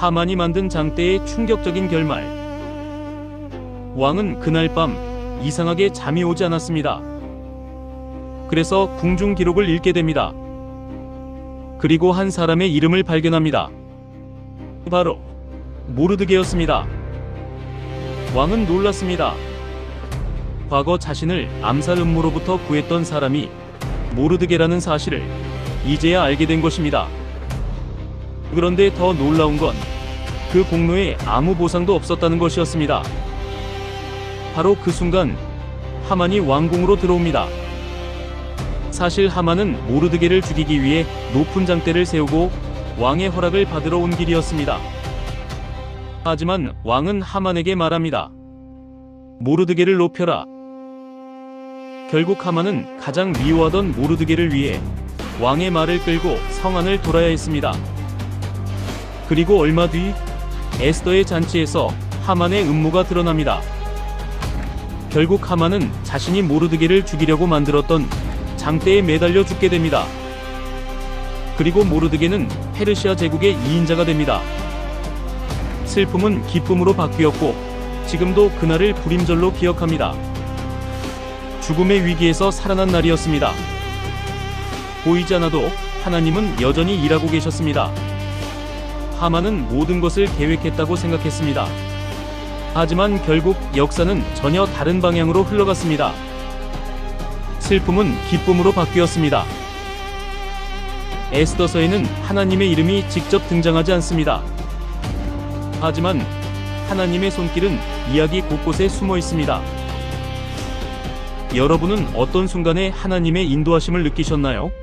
하만이 만든 장대의 충격적인 결말. 왕은 그날 밤 이상하게 잠이 오지 않았습니다. 그래서 궁중 기록을 읽게 됩니다. 그리고 한 사람의 이름을 발견합니다. 바로 모르드게였습니다. 왕은 놀랐습니다. 과거 자신을 암살 음모로부터 구했던 사람이 모르드게라는 사실을 이제야 알게 된 것입니다. 그런데 더 놀라운 건 그 공로에 아무 보상도 없었다는 것이었습니다. 바로 그 순간 하만이 왕궁으로 들어옵니다. 사실 하만은 모르드게를 죽이기 위해 높은 장대를 세우고 왕의 허락을 받으러 온 길이었습니다. 하지만 왕은 하만에게 말합니다. 모르드게를 높여라. 결국 하만은 가장 미워하던 모르드게를 위해 왕의 말을 끌고 성안을 돌아야 했습니다. 그리고 얼마 뒤 에스더의 잔치에서 하만의 음모가 드러납니다. 결국 하만은 자신이 모르드게를 죽이려고 만들었던 장대에 매달려 죽게 됩니다. 그리고 모르드게는 페르시아 제국의 2인자가 됩니다. 슬픔은 기쁨으로 바뀌었고 지금도 그날을 불임절로 기억합니다. 죽음의 위기에서 살아난 날이었습니다. 보이지 않아도 하나님은 여전히 일하고 계셨습니다. 하만은 모든 것을 계획했다고 생각했습니다. 하지만 결국 역사는 전혀 다른 방향으로 흘러갔습니다. 슬픔은 기쁨으로 바뀌었습니다. 에스더서에는 하나님의 이름이 직접 등장하지 않습니다. 하지만 하나님의 손길은 이야기 곳곳에 숨어 있습니다. 여러분은 어떤 순간에 하나님의 인도하심을 느끼셨나요?